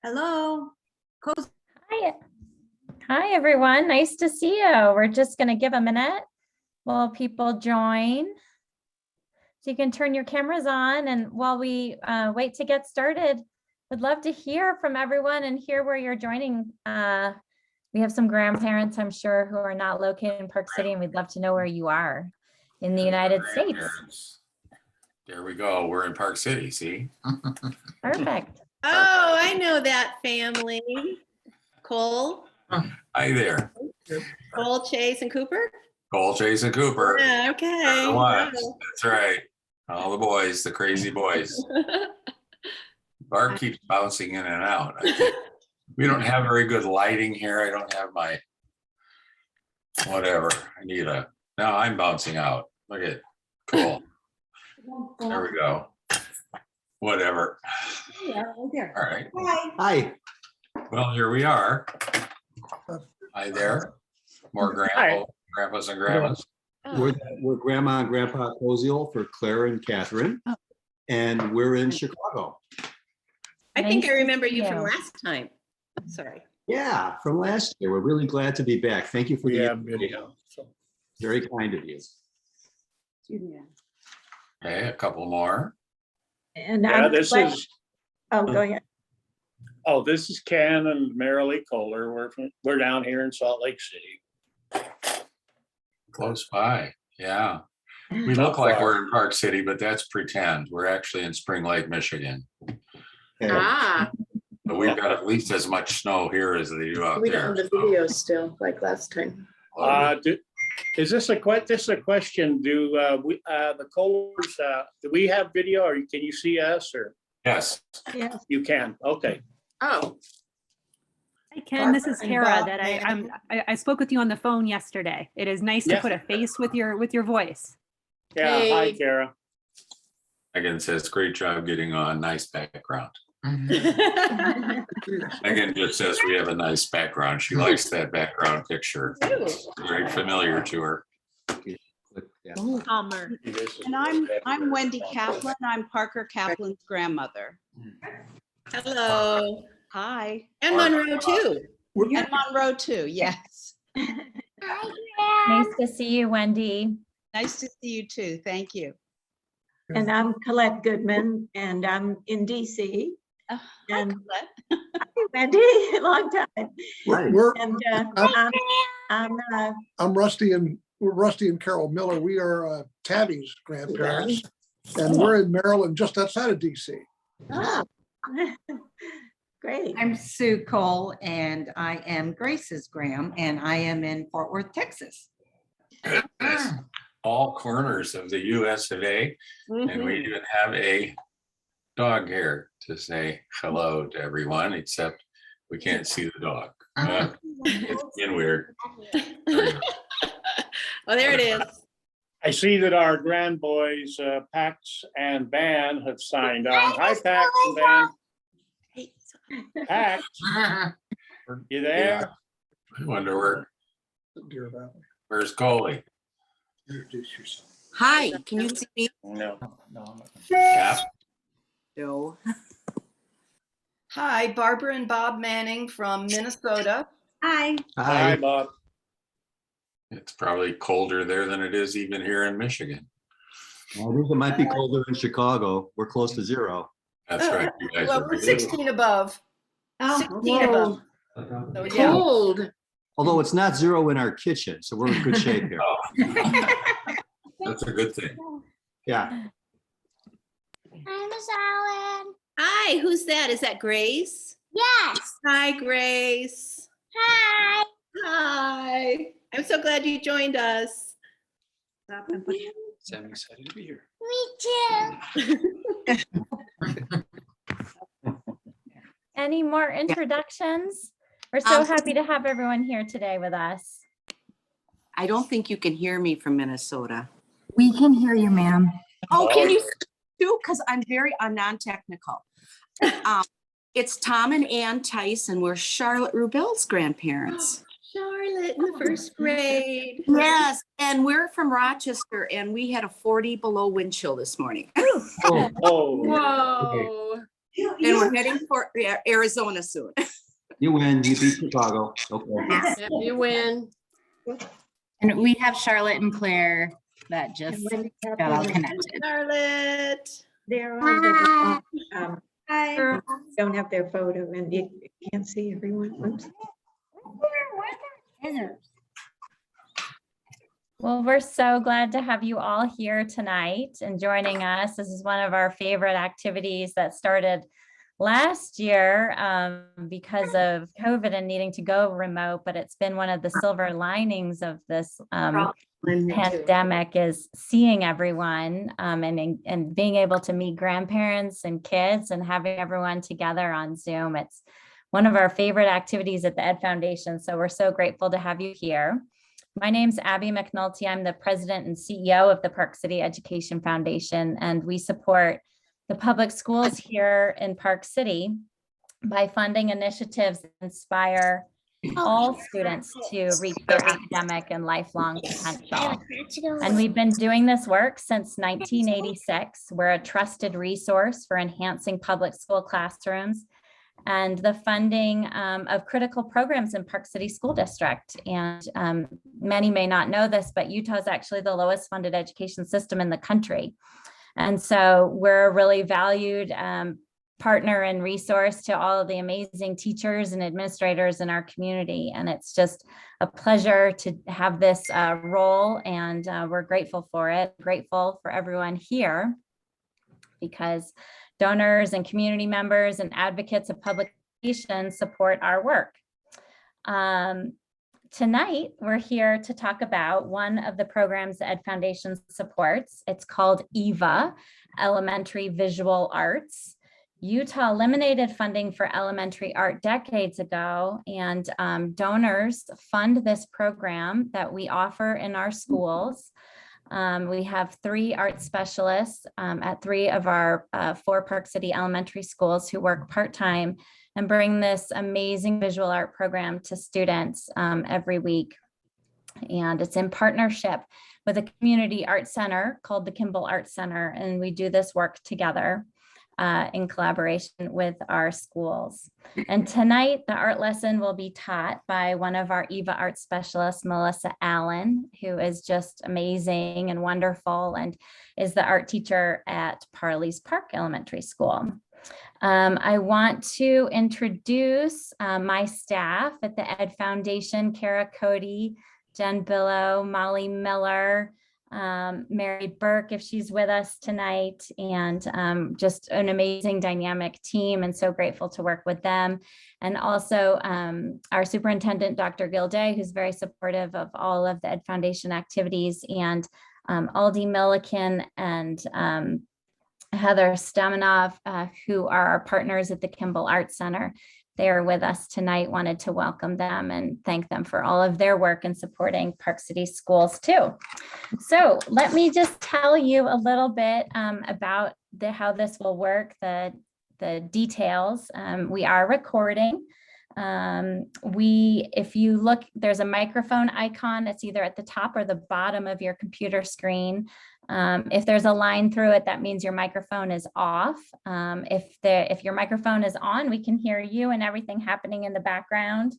Hello. Hi. Hi, everyone. Nice to see you. We're just going to give a minute while people join. So you can turn your cameras on, and while we wait to get started, would love to hear from everyone and hear where you're joining. We have some grandparents, I'm sure, who are not located in Park City, and we'd love to know where you are in the United States. There we go. We're in Park City, see? Perfect. Oh, I know that family. Cole, Hi there. Cole, Chase, and Cooper. Cole, Chase, and Cooper. Yeah, okay. The ones. That's right. All the boys, the crazy boys. Barb keeps bouncing in and out. We don't have very good lighting here. I don't have my whatever. Now I'm bouncing out. Look at cool. There we go. Whatever. Yeah, okay. All right. Hi. Well, here we are. Hi there. More grandpas and grandmas. We're Grandma and Grandpa Koziel for Claire and Catherine, and we're in Chicago. I think Nice I to remember see you from you. last time. Sorry. Yeah, from last year. We're really glad to be back. Thank you for the invitation. video. Very kind of you. Okay, a couple more. And Yeah, I'm this glad- is, Oh, go ahead. this is Ken and Marilee Kohler. We're down here in Salt Lake City. Close by, yeah. We Not look like far. we're in Park City, but that's pretend. We're actually in Spring Lake, Michigan. Ah, But we've got at least as much snow here as they do out We there. don't have the video still, like last time. Is this a question? Do the Kohlers, do we have video or can you see us or Yes, Yes. you can? Okay. oh, Hi, Ken, this is Barbara and Kara Bob that Manning. I spoke with you on the phone yesterday. It is nice to Yeah. put a face with your voice. Yeah, hi, Hey. Kara. Megan says, great job getting on, nice background. Megan just says we have a nice background. She likes that background picture. It's very familiar to her. Yeah. Palmer. And I'm Wendy Kaplan. I'm Parker Kaplan's grandmother. hello. Hi. And Monroe too. And Monroe too, yes. Nice to see you, Wendy. Nice to see you too. Thank you. And I'm Colette Goodman, and I'm in DC. Hi, And Colette. Wendy, long time. Hi. And I'm Rusty and we're Rusty and Carol Miller. We are Tabby's grandparents, and we're in Maryland, just outside of DC. great. I'm Sue Cole, and I am Grace's gram, and I am in Fort Worth, Texas. All corners of the US of A. And we even have a dog here to say hello to everyone, except we can't see the dog. It's getting weird. Oh, there it is. I see that our grandboys, Pax and Van have signed on. Hi, Pax and Van. Pax, you there? I wonder Deer Valley. where's Coley? Introduce yourself. Hi, can you see me? No. Yeah, No. Hi, Barbara and Bob Manning from Minnesota. Hi. Hi, Hi. Bob. it's probably colder there than it is even here in Michigan. Well, I think it might be colder in Chicago. We're close to zero. That's right. You guys Well, are we're right. 16 above. Oh, 16 above. So, yeah. cold. Although it's not zero in our kitchen, so we're in good shape here. That's a good thing. Yeah. Hi, who's that? Is that Grace? Yes. Hi, Grace. Hi. Hi. I'm so glad you joined us. Me too. Any more introductions? We're so happy to have everyone here today with us. I don't think you can hear me from Minnesota. We can hear you, ma'am. Oh, can you too? Because I'm non-technical. It's Tom and Ann Tice, and we're Charlotte Rubel's grandparents. Charlotte in the first grade. Yes, and we're from Rochester, and we had a 40 below wind chill this morning. Oh, Oh, Whoa. And we're heading for Arizona soon. You win, you beat Chicago. Okay. Yep, you win. And we have Charlotte and Claire that just got all connected. Charlotte. They're on, but don't have their photo and you can't see everyone. Oops. Well, we're so glad to have you all here tonight and joining us. This is one of our favorite activities that started last year because of COVID and needing to go remote, but it's been one of the silver linings of this pandemic is seeing everyone and being able to meet grandparents and kids and having everyone together on Zoom. It's one of our favorite activities at the Ed Foundation. So we're so grateful to have you here. My name's Abby McNulty. I'm the president and CEO of the Park City Education Foundation, and we support the public schools here in Park City by funding initiatives that inspire all students to reach their academic and lifelong potential. And we've been doing this work since 1986. We're a trusted resource for enhancing public school classrooms and the funding of critical programs in Park City School District. And many may not know this, but Utah is actually the lowest funded education system in the country. And so we're a really valued partner and resource to all of the amazing teachers and administrators in our community. And it's just a pleasure to have this role, and we're grateful for it, grateful for everyone here, because donors and community members and advocates of public education support our work. Tonight, we're here to talk about one of the programs the Ed Foundation supports. It's called EVA, Elementary Visual Arts. Utah eliminated funding for elementary art decades ago, and donors fund this program that we offer in our schools. We have 3 art specialists at 3 of our 4 Park City elementary schools who work part-time and bring this amazing visual art program to students every week. And it's in partnership with a community art center called the Kimball Art Center. And we do this work together in collaboration with our schools. And tonight, the art lesson will be taught by one of our EVA art specialists, Melissa Allen, who is just amazing and wonderful and is the art teacher at Parley's Park Elementary School. I want to introduce my staff at the Ed Foundation: Kara Cody, Jen Billow, Molly Miller, Mary Burke, if she's with us tonight, and just an amazing dynamic team, and so grateful to work with them. And also our superintendent, Dr. Gilday, who's very supportive of all of the Ed Foundation activities, and Aldi Milliken and Heather Stamanov, who are our partners at the Kimball Art Center. They are with us tonight. Wanted to welcome them and thank them for all of their work in supporting Park City schools too. So let me just tell you a little bit about how this will work, the details. We are recording. If you look, there's a microphone icon. It's either at the top or the bottom of your computer screen. If there's a line through it, that means your microphone is off. If your microphone is on, we can hear you and everything happening in the background,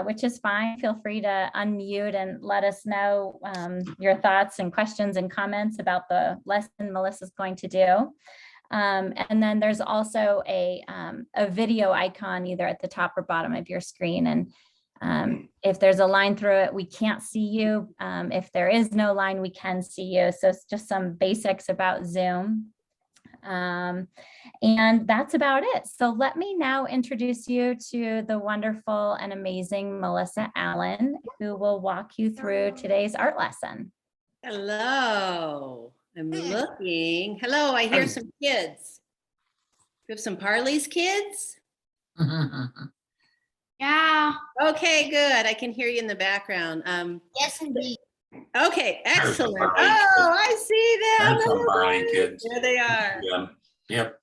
which is fine. Feel free to unmute and let us know your thoughts and questions and comments about the lesson Melissa's going to do. And then there's also a video icon either at the top or bottom of your screen. And if there's a line through it, we can't see you. If there is no line, we can see you. So it's just some basics about Zoom. And that's about it. So let me now introduce you to the wonderful and amazing Melissa Allen, who will walk you through today's art lesson. Hello. I'm looking. Hello, I hear some kids. We have some Parley's kids? Yeah. Okay, good. I can hear you in the background. Yes, indeed. Okay, excellent. Parley Oh, I see them. That's some Parley kids. There they are. Yeah. Yep.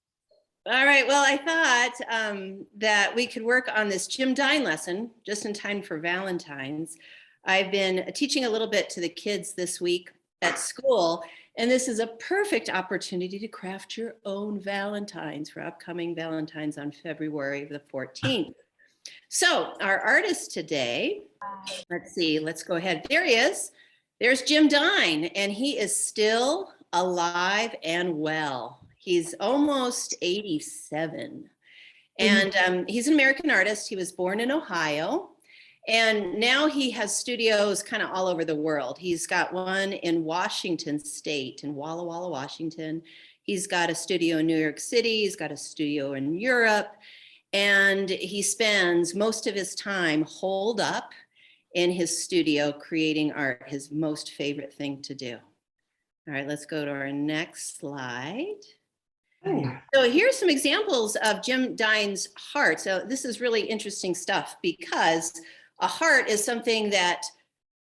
All right, well, I thought that we could work on this Dine lesson just in time for Valentine's. I've been teaching a little bit to the kids this week at school, And this is a perfect opportunity to craft your own Valentines for upcoming Valentines on February the 14th. So our artist today, let's see, let's go ahead. There he is. There's Jim Dine, and he is still alive and well. He's almost 87. And he's an American artist. He was born in Ohio. And now he has studios kind of all over the world. He's got one in Washington State, in Walla Walla, Washington. He's got a studio in New York City. He's got a studio in Europe. And he spends most of his time holed up in his studio creating art, his most favorite thing to do. All right, let's go to our next slide. So here's some examples of Jim Dine's heart. So this is really interesting stuff because a heart is something that,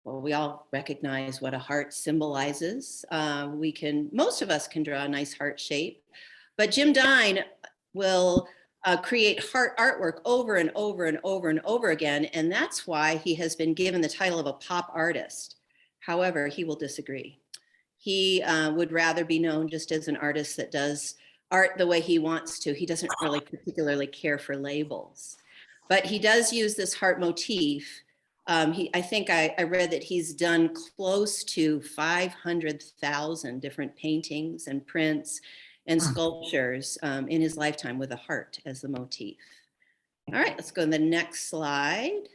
well, we all recognize what a heart symbolizes. Most of us can draw a nice heart shape, but Jim Dine will create heart artwork over and over and over and over again. And that's why he has been given the title of a pop artist. However, he will disagree. He would rather be known just as an artist that does art the way he wants to. He doesn't really particularly care for labels, but he does use this heart motif. I think I read that he's done close to 500,000 different paintings and prints and sculptures in his lifetime with a heart as the motif. All right, let's go to the next slide.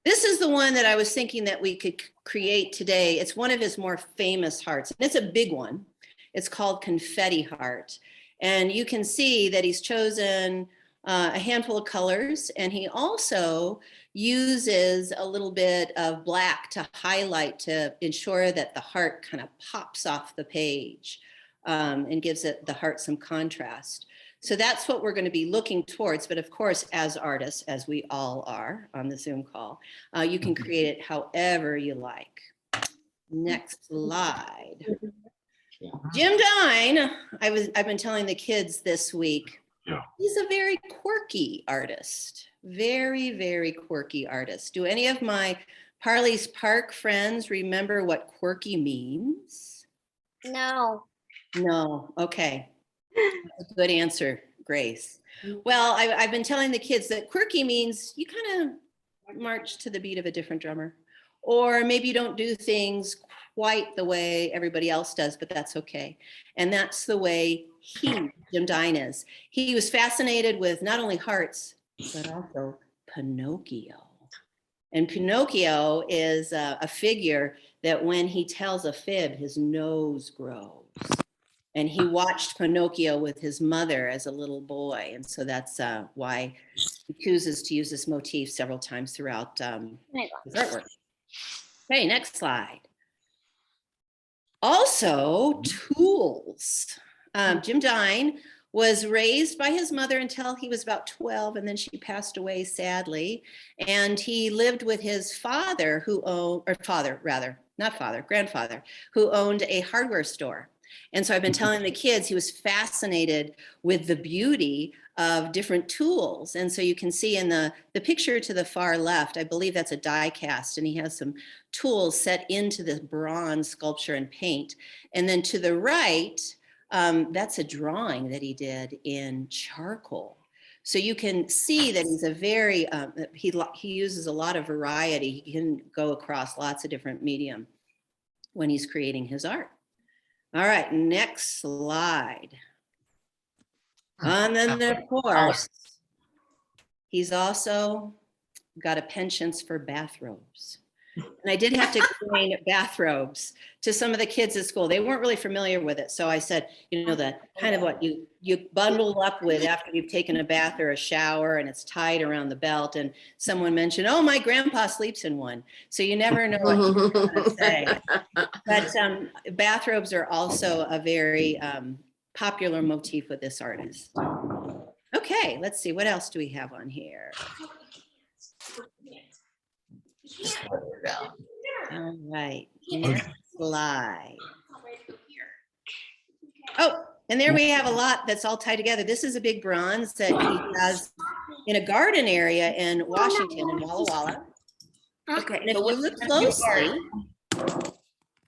This is the one that I was thinking that we could create today. It's one of his more famous hearts, and it's a big one. It's called Confetti Heart. And you can see that he's chosen a handful of colors, and he also uses a little bit of black to highlight to ensure that the heart kind of pops off the page and gives it the heart some contrast. So that's what we're going to be looking towards. But of course, as artists, as we all are on the Zoom call, you can create it however you like. Next slide. Jim Dine, I've been telling the kids this week, he's a very quirky artist, very, very quirky artist. Do any of my Parley's Park friends remember what quirky means? No. No, okay. That's a good answer, Grace. Well, I've been telling the kids that quirky means you kind of march to the beat of a different drummer, or maybe you don't do things quite the way everybody else does, but that's okay. And that's the way Jim Dine is. He was fascinated with not only hearts, but also Pinocchio. And Pinocchio is a figure that when he tells a fib, his nose grows. And he watched Pinocchio with his mother as a little boy. And so that's why he chooses to use this motif several times throughout his artwork. Okay, next slide. Also, tools. Jim Dine was raised by his mother until he was about 12, and then she passed away sadly. And he lived with his father, grandfather, who owned a hardware store. And so I've been telling the kids he was fascinated with the beauty of different tools. And so you can see in the picture to the far left, I believe that's a die cast, and he has some tools set into the bronze sculpture and paint. And then to the right, that's a drawing that he did in charcoal. So you can see that he's a very, he uses a lot of variety. He can go across lots of different medium when he's creating his art. All right, next slide. And then of course, he's also got a penchant for bathrobes. And I did have to explain bathrobes to some of the kids at school. They weren't really familiar with it. So I said, you know, the kind of what you bundle up with after you've taken a bath or a shower, and it's tied around the belt. And someone mentioned, oh, my grandpa sleeps in one. So you never know what you're going to say. But bathrobes are also a very popular motif with this artist. Okay, let's see. What else do we have on here? All right, next slide. Oh, and there we have a lot that's all tied together. This is a big bronze that he has in a garden area in Washington, in Walla Walla. Okay, and if you look closely,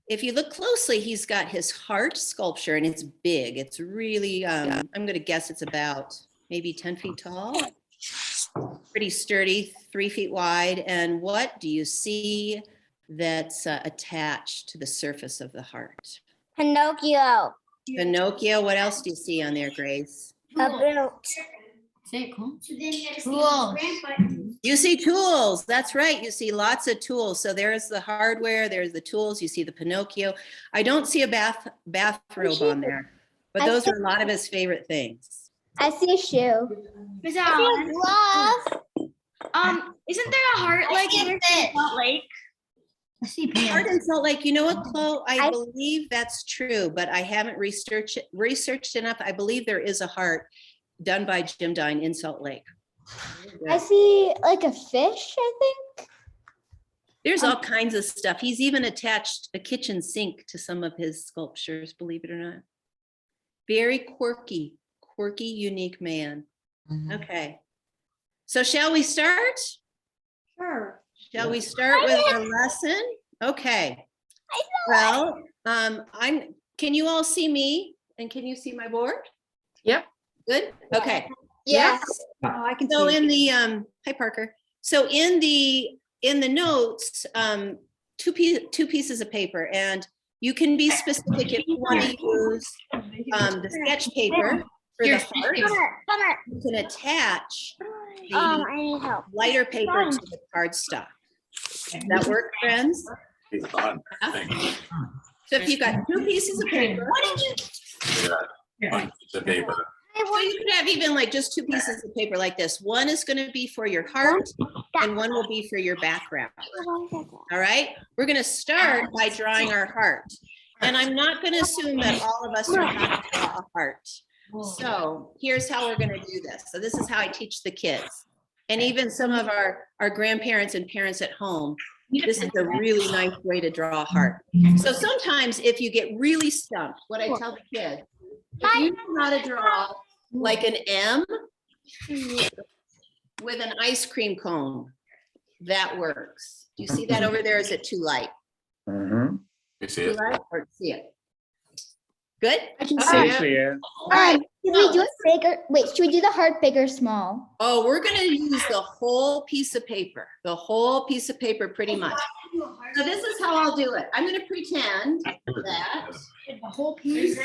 if you look closely, he's got his heart sculpture and it's big. It's really, I'm going to guess it's about maybe 10 feet tall. Pretty sturdy, 3 feet wide. And what do you see that's attached to the surface of the heart? Pinocchio. Pinocchio. What else do you see on there, Grace? A boot. Cool. You see tools. That's right. You see lots of tools. So there's the hardware, there's the tools. You see the Pinocchio. I don't see a bathrobe on there, but those are a lot of his favorite things. I see a shoe. Is that glove? Isn't there a heart like in Salt Lake? I see Heart pants. in Salt Lake. You know what, Chloe? I believe that's true, but I haven't researched enough. I believe there is a heart done by Jim Dine in Salt Lake. I see like a fish, I think. There's all kinds of stuff. He's even attached a kitchen sink to some of his sculptures, believe it or not. Very quirky, unique man. Okay. So shall we start? Sure. Shall we start with our lesson? Okay. Well, can you all see me? And can you see my board? Yep. Good? Okay. Yes. Oh, I can So see. in the, hi Parker. So in the notes, two pieces of paper, and you can be specific if you want to use the sketch paper for the heart. You can attach the I need help. lighter paper to the cardstock. That work, friends? It's fun. Thank you. So if you've got two pieces of paper, Yeah, one piece of paper. so you could have even like just two pieces of paper like this. One is going to be for your heart and one will be for your background. All right, we're going to start by drawing our heart. And I'm not going to assume that all of us are going to draw a heart. So here's how we're going to do this. So this is how I teach the kids. And even some of our grandparents and parents at home, this is a really nice way to draw a heart. So sometimes if you get really stumped, what I tell the kids, if you know how to draw like an M with an ice cream cone, that works. Do you see that over there? Is it too light? You see Too it? light or see it? Good? I can All see right. it. See it? Should we do it bigger? Wait, should we do the heart big or small? Oh, we're gonna use the whole piece of paper, pretty much. So this is how I'll do it. I'm gonna pretend that, The whole piece.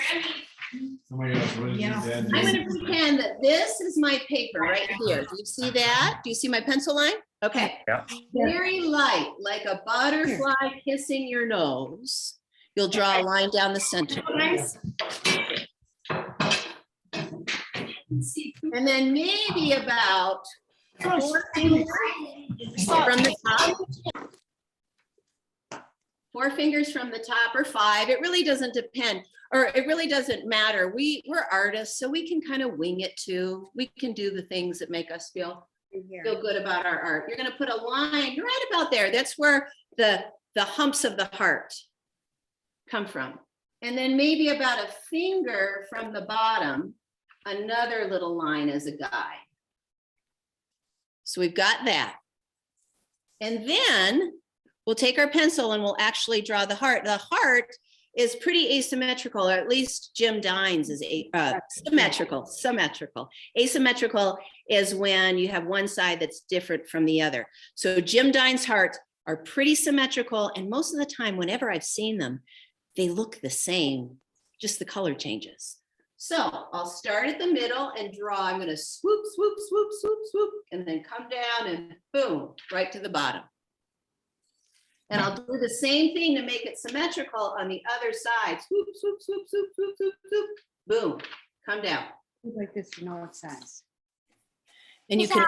I'm gonna pretend that this is my paper right here. Do you see that? Do you see my pencil line? Okay. Yeah. Very light, like a butterfly kissing your nose. You'll draw a line down the center. And then maybe about 4 fingers from the top. 4 fingers from the top or 5. It really doesn't depend, or it really doesn't matter. We're artists, so we can kind of wing it too. We can do the things that make us feel good about our art. You're going to put a line right about there. That's where the humps of the heart come from. And then maybe about a finger from the bottom, another little line as a guide. So we've got that. And then we'll take our pencil and we'll actually draw the heart. The heart is pretty asymmetrical, or at least Jim Dine's is symmetrical. Asymmetrical is when you have one side that's different from the other. So Jim Dine's hearts are pretty symmetrical, and most of the time, whenever I've seen them, they look the same, just the color changes. So I'll start at the middle and draw. I'm going to swoop, swoop, swoop, swoop, swoop, and then come down and boom, right to the bottom. And I'll do the same thing to make it symmetrical on the other side. Swoop, swoop, swoop, swoop, swoop, swoop, swoop, boom, come down. Like this to know what size. And you can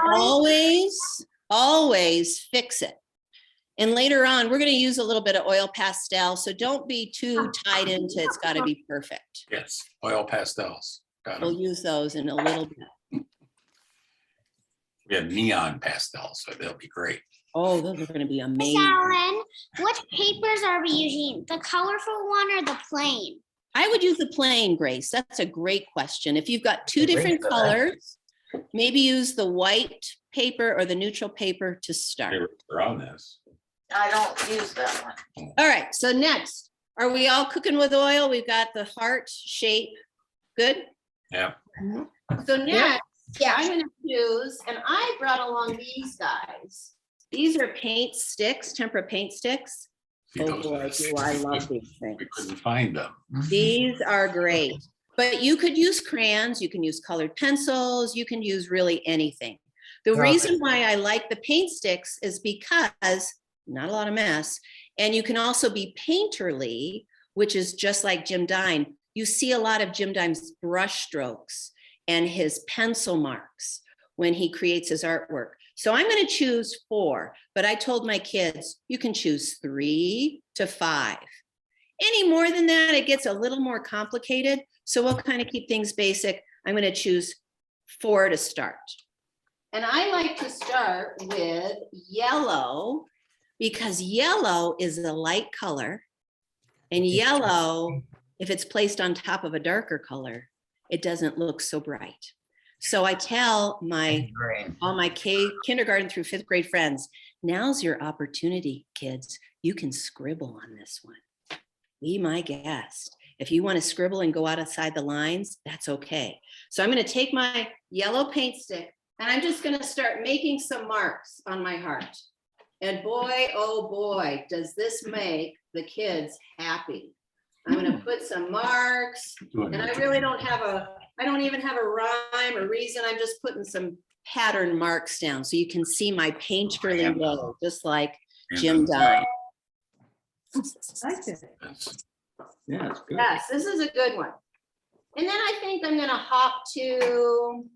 always fix it. And later on, we're going to use a little bit of oil pastel. So don't be too tied into it's got to be perfect. Yes, oil pastels. Got We'll 'em. use those in a little bit. We have neon pastels, so they'll be great. Oh, those are going to be amazing. Alan, what papers are we using? The colorful one or the plain? I would use the plain, Grace. That's a great question. If you've got two different colors, maybe use the white paper or the neutral paper to start. They're on this. I don't use that one. All right, so next, Are we all cooking with oil? We've got the heart shape. Good? Yeah. So next, I'm gonna choose, and I brought along these guys. These are paint sticks, tempera paint sticks. See, Oh those boy, are the do I things love these things. we couldn't find them. These are great, but you could use crayons, you can use colored pencils, you can use really anything. The reason why I like the paint sticks is because not a lot of mess, and you can also be painterly, which is just like Jim Dine. You see a lot of Jim Dine's brush strokes and his pencil marks when he creates his artwork. So I'm going to choose 4, but I told my kids, you can choose 3 to 5. Any more than that, it gets a little more complicated. So we'll kind of keep things basic. I'm going to choose 4 to start. And I like to start with yellow because yellow is a light color. And yellow, if it's placed on top of a darker color, it doesn't look so bright. So I tell all my kindergarten through 5th grade friends, now's your opportunity, kids. You can scribble on this one. Be my guest. If you want to scribble and go outside the lines, that's okay. So I'm going to take my yellow paint stick and I'm just going to start making some marks on my heart. And boy, oh boy, does this make the kids happy. I'm going to put some marks, and I really don't even have a rhyme or reason. I'm just putting some pattern marks down so you can see my painterly way, just like Jim Dine. Yeah, it's good. Yes, this is a good one. And then I think I'm going to hop to,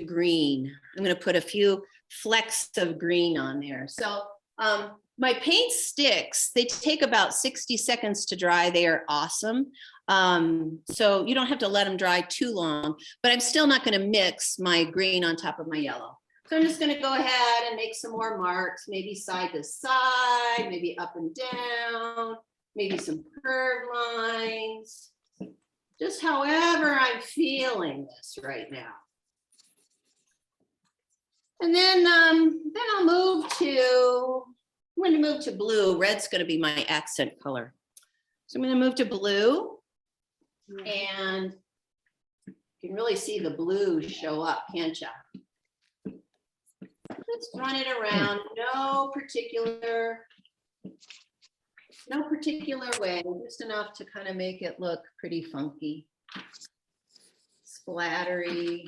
green. I'm going to put a few flecks of green on there. So my paint sticks, they take about 60 seconds to dry. They are awesome. So you don't have to let them dry too long, but I'm still not going to mix my green on top of my yellow. So I'm just going to go ahead and make some more marks, maybe side to side, maybe up and down, maybe some curved lines, just however I'm feeling this right now. And then I'll move to, I'm going to move to blue. Red's going to be my accent color. So I'm going to move to blue, and you can really see the blue show up, can't you? Just run it around, no particular way, just enough to kind of make it look pretty funky, splattery.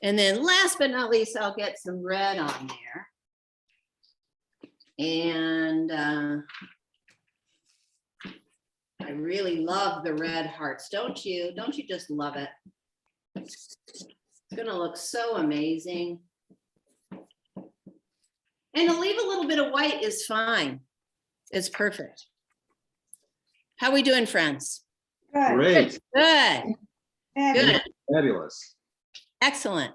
And then last but not least, I'll get some red on there. And I really love the red hearts, don't you? Don't you just love it? It's gonna look so amazing. And to leave a little bit of white is fine. It's perfect. How are we doing, friends? Great. Good. Good. Fabulous. Excellent.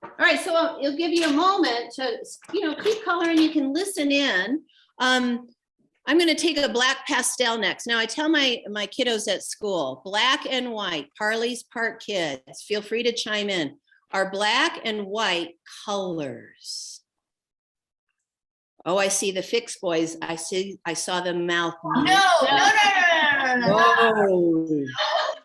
All right, so it'll give you a moment to, keep coloring. You can listen in. I'm going to take a black pastel next. Now, I tell my kiddos at school, black and white, Parley's Part kids, feel free to chime in, are black and white colors. Oh, I see the Fix boys. I saw the mouth.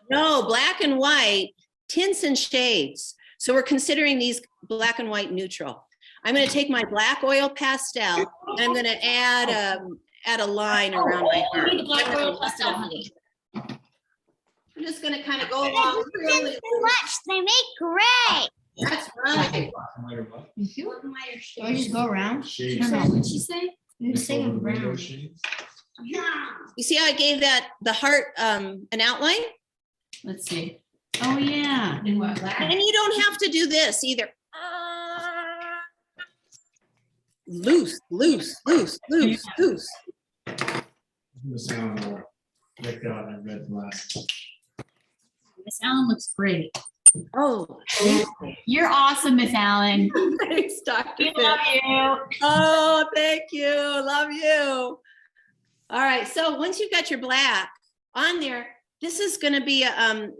No, black and white, tints and shades. So we're considering these black and white neutral. I'm going to take my black oil pastel and I'm going to add a line around my heart. I'm just going to kind of go along. Really too much. They make gray. That's right. I just go around. I don't know. What did she say? You say around. You see how I gave the heart an outline? Let's see. Oh, yeah. And you don't have to do this either. Loose, loose, loose, loose, loose. Miss Allen I read last. Miss Allen looks great. Oh, You're awesome, Miss Allen. thanks, Dr. We love you. Oh, thank you. Love you. All right. So once you've got your black on there, this is going to be,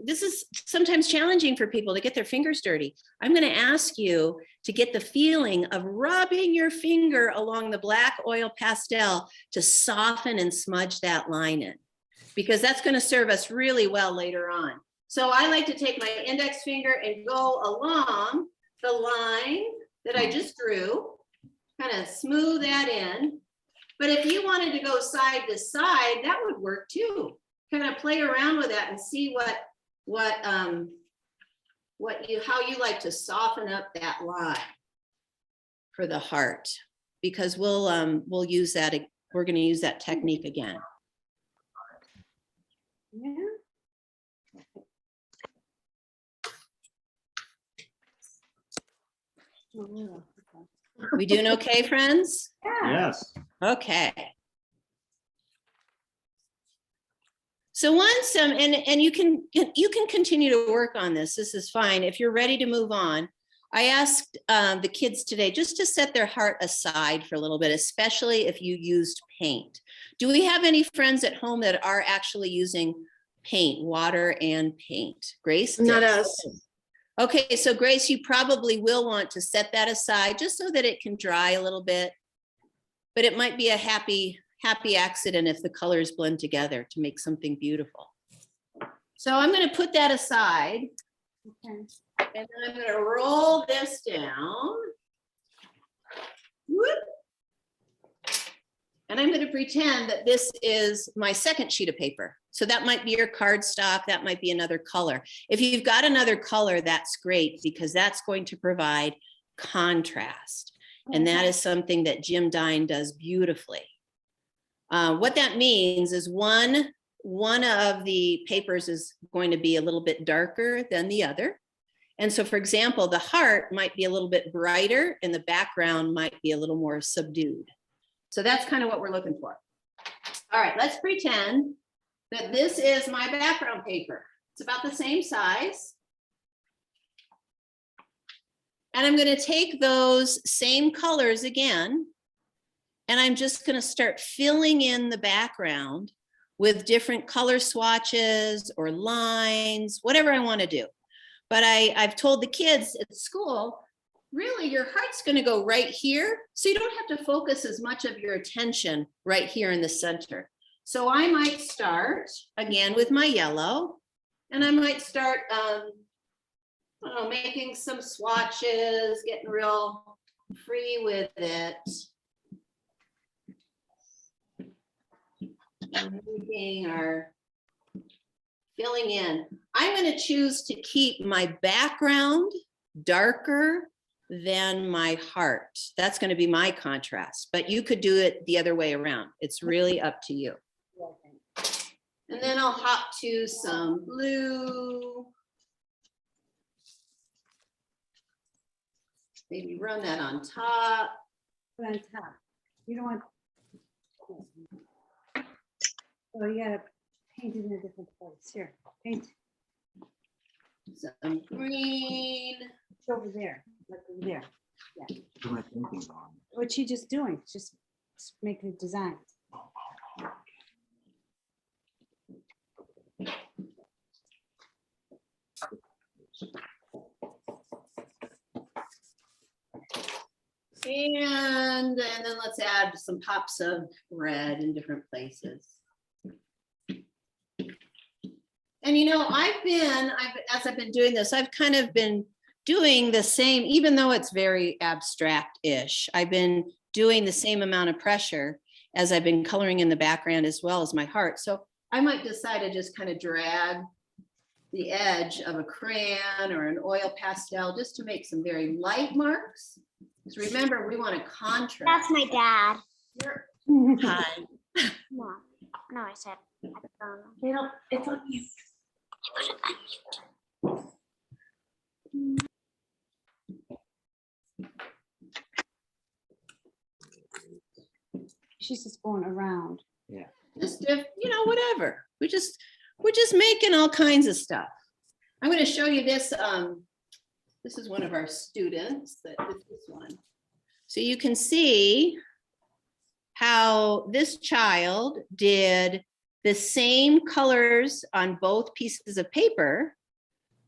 this is sometimes challenging for people to get their fingers dirty. I'm going to ask you to get the feeling of rubbing your finger along the black oil pastel to soften and smudge that line in, because that's going to serve us really well later on. So I like to take my index finger and go along the line that I just drew, kind of smooth that in. But if you wanted to go side to side, that would work too. Kind of play around with that and see how you like to soften up that line for the heart, because we'll use that. We're going to use that technique again. Yeah. We doing okay, friends? Yes. Okay. So once, and you can continue to work on this. This is fine. If you're ready to move on, I asked the kids today just to set their heart aside for a little bit, especially if you used paint. Do we have any friends at home that are actually using paint, water and paint? Grace? Not us. Okay, so Grace, you probably will want to set that aside just so that it can dry a little bit. But it might be a happy accident if the colors blend together to make something beautiful. So I'm going to put that aside. Okay. And then I'm going to roll this down. Whoop. And I'm going to pretend that this is my second sheet of paper. So that might be your cardstock, that might be another color. If you've got another color, that's great, because that's going to provide contrast. And that is something that Jim Dine does beautifully. What that means is one of the papers is going to be a little bit darker than the other. And so, for example, the heart might be a little bit brighter and the background might be a little more subdued. So that's kind of what we're looking for. All right, let's pretend that this is my background paper. It's about the same size. And I'm going to take those same colors again, and I'm just going to start filling in the background with different color swatches or lines, whatever I want to do. But I've told the kids at school, really, your heart's going to go right here. So you don't have to focus as much of your attention right here in the center. So I might start again with my yellow, and I might start I don't know, making some swatches, getting real free with it. Making or filling in. I'm going to choose to keep my background darker than my heart. That's going to be my contrast, but you could do it the other way around. It's really up to you. And then I'll hop to some blue. Maybe run that on top. Put on top. You don't want. Oh, you gotta paint it in a different place. Here, paint. Some green. It's over there, like over there. Yeah. What's she just doing? Just making a design. And then let's add some pops of red in different places. And you know, as I've been doing this, I've kind of been doing the same, even though it's very abstract-ish. I've been doing the same amount of pressure as I've been coloring in the background as well as my heart. So I might decide to just kind of drag the edge of a crayon or an oil pastel just to make some very light marks. Because remember, we want to contrast. That's my dad. Hi. No, I said. They don't, it's on you. She's just going around. Yeah. Just, you know, whatever. We're just making all kinds of stuff. I'm going to show you this. This is one of our students that did this one. So you can see how this child did the same colors on both pieces of paper,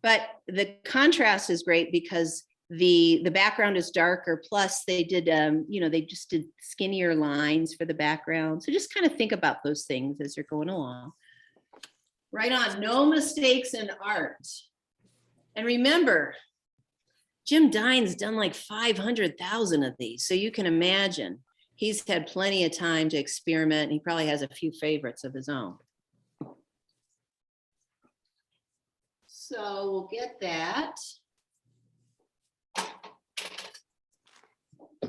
but the contrast is great because the background is darker. Plus they did, they just did skinnier lines for the background. So just kind of think about those things as you're going along. Right on, no mistakes in art. And remember, Jim Dine's done like 500,000 of these. So you can imagine he's had plenty of time to experiment. He probably has a few favorites of his own. So we'll get that.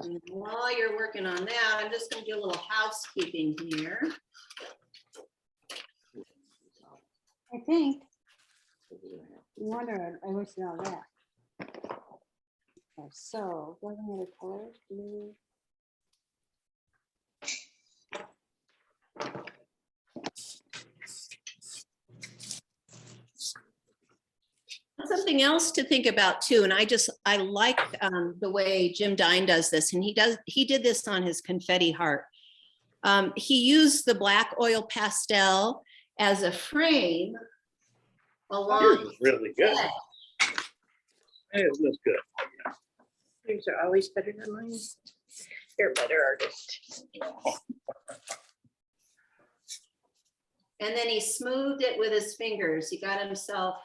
And while you're working on that, I'm just going to do a little housekeeping here. I think. You wonder, I wish you know that. Okay, so, what are the colors? Blue. Something else to think about too, and I like the way Jim Dine does this, and he did this on his Confetti Heart. He used the black oil pastel as a frame along. Yours is really good. Yeah. It looks good. Yours are always better than mine. You're a better artist. And then he smoothed it with his fingers. He got himself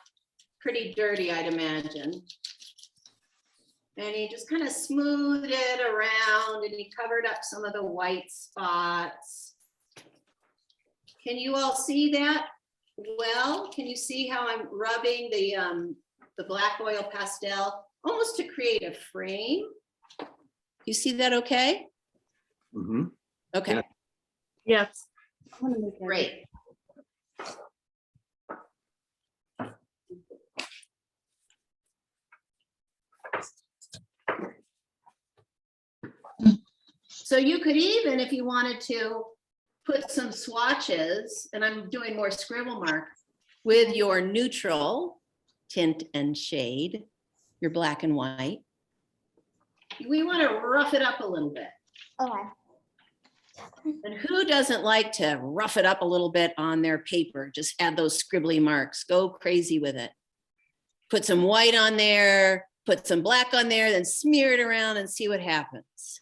pretty dirty, I'd imagine. And he just kind of smoothed it around and he covered up some of the white spots. Can you all see that? Well, can you see how I'm rubbing the black oil pastel almost to create a frame? You see that okay? Mm-hmm. Okay. Yes. Great. So you could even, if you wanted to, put some swatches, and I'm doing more scribble mark, with your neutral tint and shade, your black and white. We want to rough it up a little bit. Okay. And who doesn't like to rough it up a little bit on their paper? Just add those scribbly marks, go crazy with it. Put some white on there, put some black on there, then smear it around and see what happens.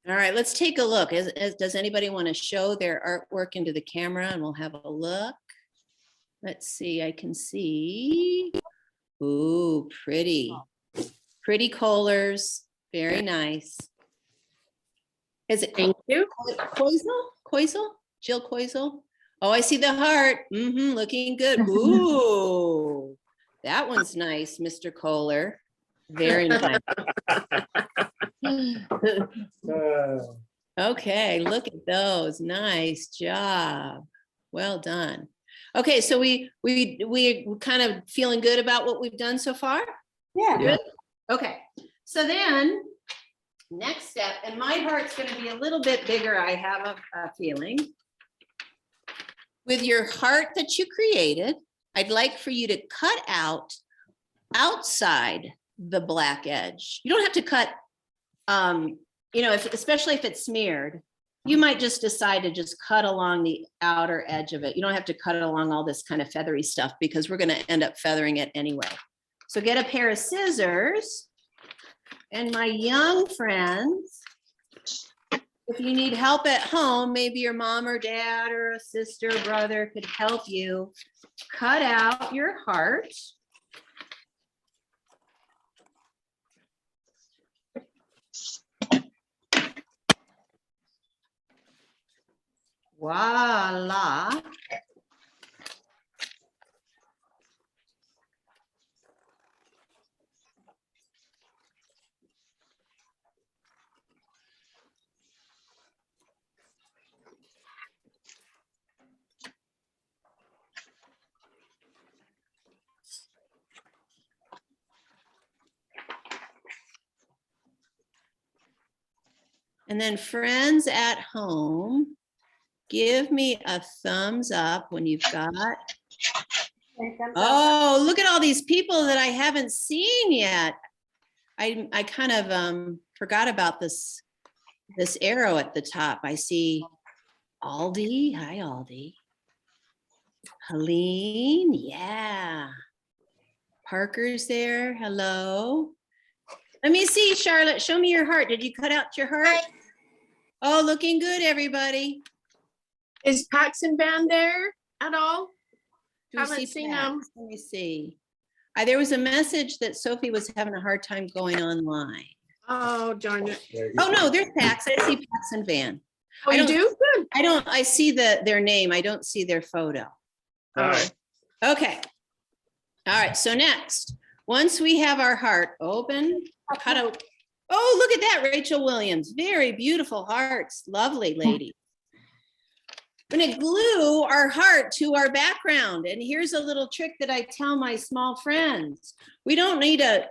All right, let's take a look. Does anybody want to show their artwork into the camera and we'll have a look? Let's see, I can see. Ooh, pretty. Pretty colors, very nice. Is it Thank you. Koisel? Jill Koisel? Oh, I see the heart. Looking good. Ooh, that one's nice, Mr. Kohler. Very nice. Okay, look at those. Nice job. Well done. Okay, so we kind of feeling good about what we've done so far? Yeah. Good? Okay, so then next step, and my heart's going to be a little bit bigger, I have a feeling. With your heart that you created, I'd like for you to cut out outside the black edge. You don't have to cut, especially if it's smeared, you might just decide to just cut along the outer edge of it. You don't have to cut it along all this kind of feathery stuff because we're going to end up feathering it anyway. So get a pair of scissors, and my young friends, if you need help at home, maybe your mom or dad or a sister or brother could help you cut out your heart. Voila. And then friends at home, give me a thumbs up when you've got. Oh, look at all these people that I haven't seen yet. I kind of forgot about this arrow at the top. I see Aldi. Hi, Aldi. Helene. Yeah. Parker's there. Hello. Let me see, Charlotte. Show me your heart. Did you cut out your heart? Oh, looking good, everybody. Is Paxton Band there at all? Do we Haven't see seen Pat? him. Let me see. There was a message that Sophie was having a hard time going online. Oh, darn it. Oh, no, there's Pax. I see Pax and Van. Oh, you do? Good. I see their name. I don't see their photo. Oh. Okay. All right, so next, once we have our heart open, cut out. Oh, look at that, Rachel Williams. Very beautiful hearts. Lovely lady. I'm gonna glue our heart to our background. And here's a little trick that I tell my small friends. We don't need a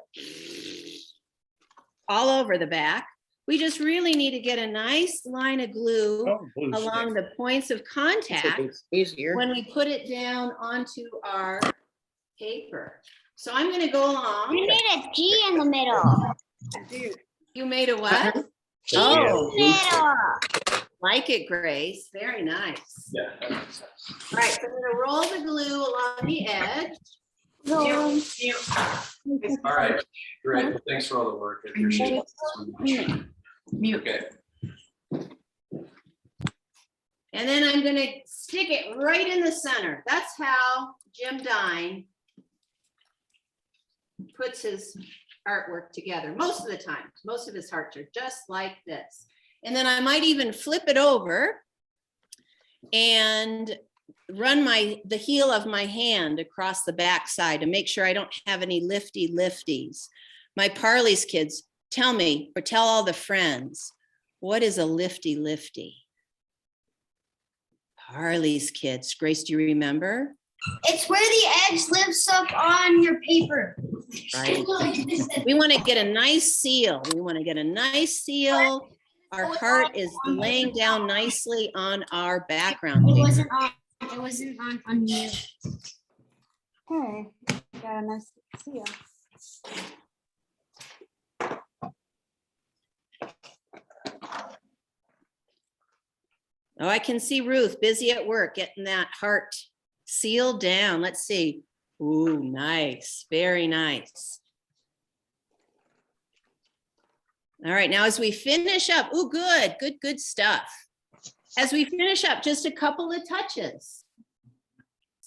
all over the back. We just really need to get a nice line of glue along the points of contact when we put it down onto our paper. So I'm gonna go along. You made a G in the middle. You made a what? G in the middle. Like it, Grace. Very nice. Yeah. All right, so I'm gonna roll the glue along the edge. All right, great. Thanks for all the work. I appreciate it so much. Okay. And then I'm gonna stick it right in the center. That's how Jim Dine puts his artwork together most of the time. Most of his hearts are just like this. And then I might even flip it over and run the heel of my hand across the back side to make sure I don't have any lifties. My Parley's kids tell me, or tell all the friends, what is a lifty? Parley's kids. Grace, do you remember? It's where the edge lifts up on your paper. Right. We want to get a nice seal. Our heart is laying down nicely on our background paper. It wasn't on you. Okay, got a nice seal. Oh, I can see Ruth busy at work getting that heart sealed down. Let's see. Ooh, nice. Very nice. All right, now as we finish up, ooh, good stuff. As we finish up, just a couple of touches.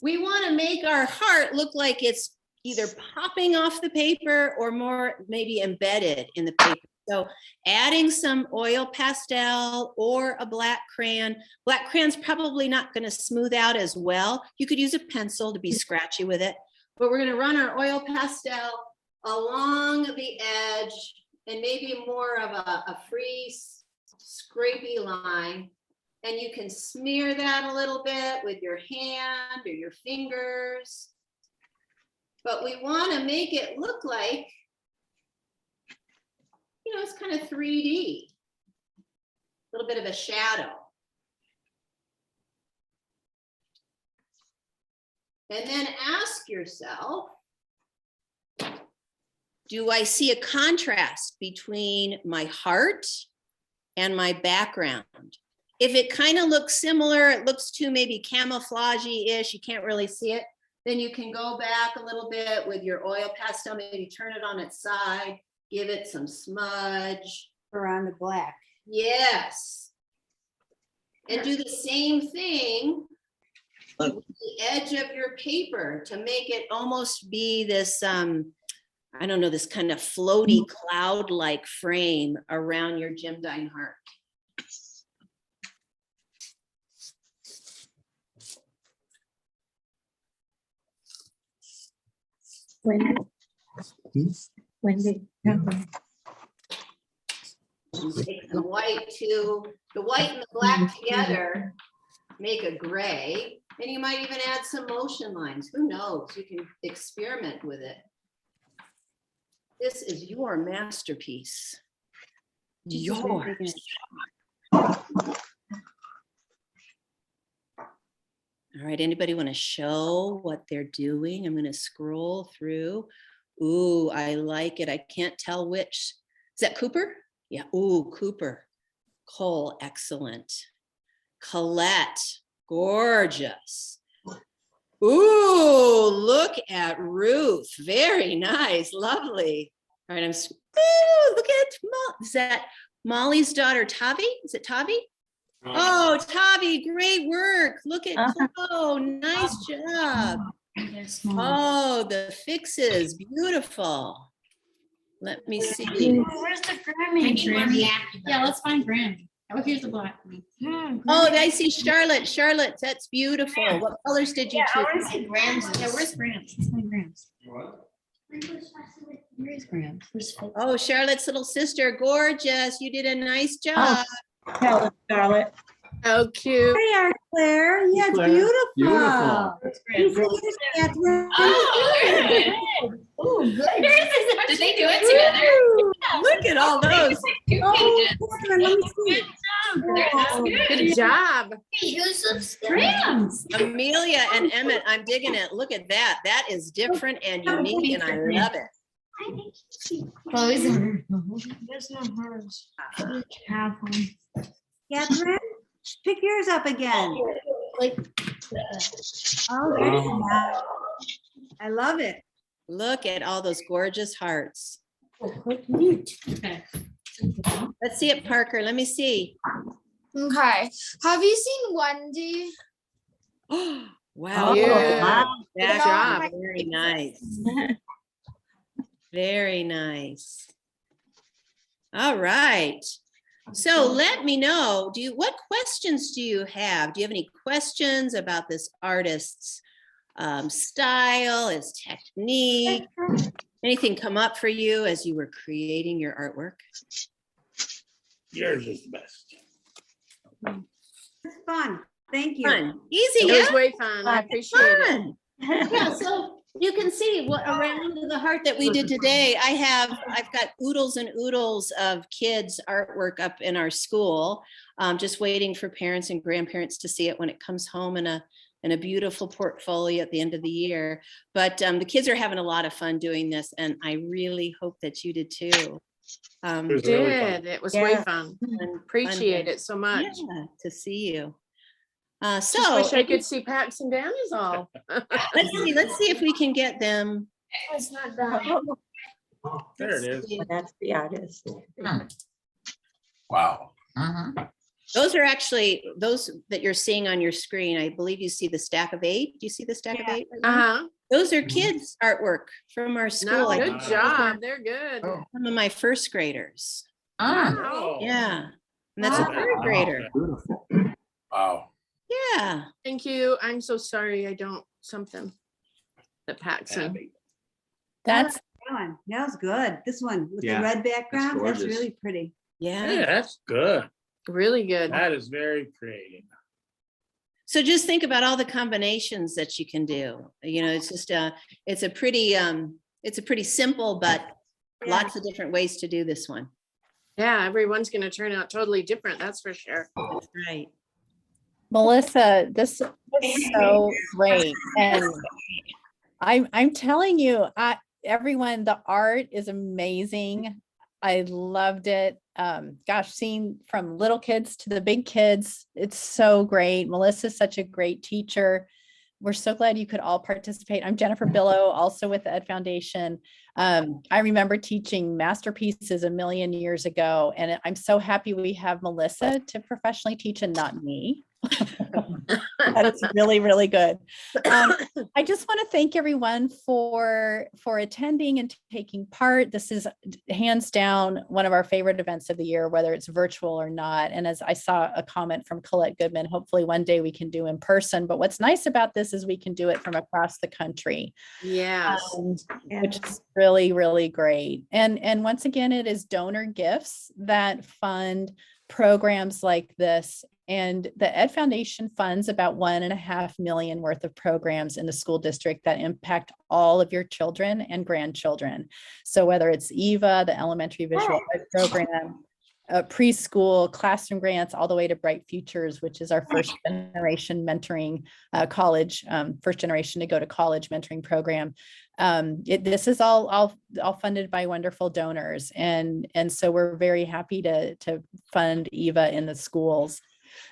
We want to make our heart look like it's either popping off the paper or more maybe embedded in the paper. So adding some oil pastel or a black crayon. Black crayon's probably not going to smooth out as well. You could use a pencil to be scratchy with it, but we're going to run our oil pastel along the edge and maybe more of a free scrapey line. And you can smear that a little bit with your hand or your fingers. But we want to make it look like, you know, it's kind of 3D, a little bit of a shadow. And then ask yourself, do I see a contrast between my heart and my background? If it kind of looks similar, it looks too maybe camouflage-ish, you can't really see it, then you can go back a little bit with your oil pastel, maybe turn it on its side, give it some smudge. Around the black. Yes. And do the same thing with the edge of your paper to make it almost be this, I don't know, this kind of floaty cloud-like frame around your Jim Dine heart. Wendy. Take some white too. The white and the black together make a gray. And you might even add some motion lines. Who knows? You can experiment with it. This is your masterpiece. She's just retaking Yours. it. All right, anybody want to show what they're doing? I'm going to scroll through. Ooh, I like it. I can't tell which. Is that Cooper? Yeah. Ooh, Cooper. Cole, excellent. Colette, gorgeous. Ooh, look at Ruth. Very nice, lovely. All right, ooh, look at, is that Molly's daughter, Tavi? Is it Tavi? Oh, Tavi, great work. Look at Chloe, nice job. Oh, the fixes, beautiful. Let me see. Where's the Grammy? Yeah, let's find Grammy. Oh, here's the black one. Oh, I see Charlotte. Charlotte, that's beautiful. What colors did you Yeah, I choose? want to see Grams. Yeah, where's Grams? Let's find Grams. Where's Grams? Oh, Charlotte's little sister, gorgeous. You did a nice job. Charlotte. Oh, cute. There you are, Claire. Yeah, it's Claire, beautiful. beautiful. Catherine. Oh, good. Did they do it together? Look at all those. Oh, Catherine, let me see. Good job. Hey, who's the Grams? Amelia and Emmett, I'm digging it. Look at that. That is different and unique, and I love it. Chloe's on her. There's no hers. Have one. Catherine, pick yours up again. Like, Oh, there you go. I love it. Look at all those gorgeous hearts. okay. Let's see it, Parker. Let me see. Okay. Have you seen Wendy? Wow. Oh, Yeah. wow. That's job. very nice. Very nice. All right. So let me know, what questions do you have? Do you have any questions about this artist's style, his technique? Anything come up for you as you were creating your artwork? Yours is the best. It's fun. Thank you. Fun, easy, It was yeah? way fun. I appreciate it. Fun. Yeah, so you can see what around the heart that we did today. I've got oodles and oodles of kids' artwork up in our school, just waiting for parents and grandparents to see it when it comes home in a beautiful portfolio at the end of the year. But the kids are having a lot of fun doing this, and I really hope that you did too. It was Did. really fun. It was way fun. Appreciate it so much. Yeah, to see you. Just So wish I could see Pax and Dan is all. let's see if we can get them. It's not done. There it is. That's the artist. Wow. Those are actually those that you're seeing on your screen. I believe you see the stack of 8. Do you see the stack of 8? Uh-huh. Those are kids' artwork from our school. No, I good think job. They're good. some of my first graders. Wow. Yeah. And that's a Wow. third grader. Beautiful. Wow. Yeah. Thank you. I'm so sorry I don't something. The Paxson. Abby. That's That one. That was good. This one with Yeah, the red background, that's gorgeous. really pretty. Yeah. Yeah, that's good. Really good. That is very creative. So just think about all the combinations that you can do. You know, it's just it's a pretty simple, but lots of different ways to do this one. Yeah, everyone's gonna turn out totally different, that's for sure. That's right. Melissa, this was so great. And I'm telling you, everyone, the art is amazing. I loved it. Gosh, seeing from little kids to the big kids, it's so great. Melissa's such a great teacher. We're so glad you could all participate. I'm Jennifer Billow, also with the Ed Foundation. I remember teaching masterpieces a million years ago, and I'm so happy we have Melissa to professionally teach and not me. That is really, really good. I just want to thank everyone for attending and taking part. This is hands down one of our favorite events of the year, whether it's virtual or not. And as I saw a comment from Colette Goodman, hopefully one day we can do in person. But what's nice about this is we can do it from across the country. Yes. Which is really, really great. And once again, it is donor gifts that fund programs like this. And the Ed Foundation funds about $1.5 million worth of programs in the school district that impact all of your children and grandchildren. So whether it's EVA, the elementary visual art program, preschool classroom grants all the way to Bright Futures, which is our first generation mentoring college, first generation to go to college mentoring program. This is all funded by wonderful donors. And so we're very happy to fund EVA in the schools.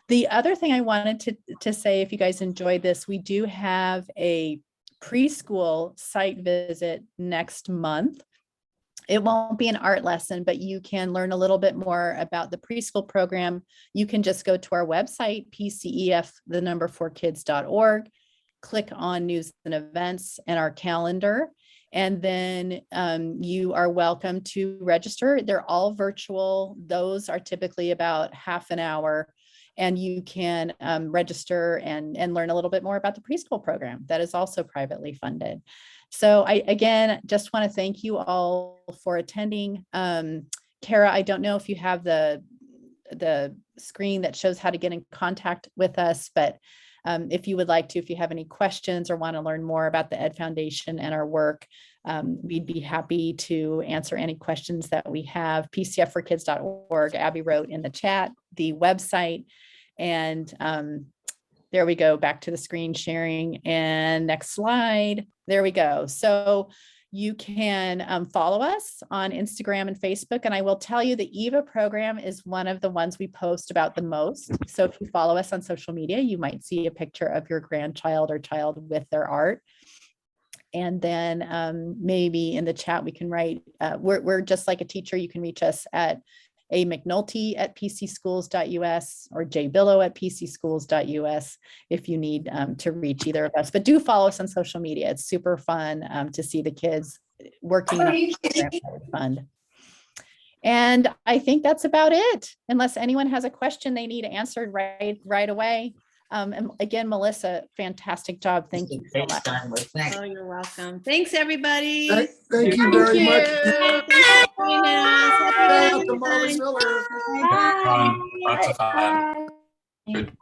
The other thing I wanted to say, if you guys enjoyed this, we do have a preschool site visit next month. It won't be an art lesson, but you can learn a little bit more about the preschool program. You can just go to our website, pcef4kids.org, click on news and events and our calendar. And then you are welcome to register. They're all virtual. Those are typically about half an hour. And you can register and learn a little bit more about the preschool program that is also privately funded. So I, again, just want to thank you all for attending. Kara, I don't know if you have the screen that shows how to get in contact with us, but if you would like to, if you have any questions or want to learn more about the Ed Foundation and our work, we'd be happy to answer any questions that we have. PCF4kids.org, Abby wrote in the chat, the website, and there we go, back to the screen sharing, and next slide. There we go. So you can follow us on Instagram and Facebook. And I will tell you the EVA program is one of the ones we post about the most. So if you follow us on social media, you might see a picture of your grandchild or child with their art. And then maybe in the chat, we can write, we're just like a teacher. You can reach us at amcnulty@pcschools.us or jbillow@pcschools.us if you need to reach either of us. But do follow us on social media. It's super fun to see the kids working in the program that we fund. And I think that's about it, unless anyone has a question they need answered right away. And again, Melissa, fantastic job. Thank you so much. Oh, you're welcome. Thanks, everybody. Thank you very much. Thanks for joining us. Happy Shout out to Molly Valentine's. Miller. Lots of fun. Good job.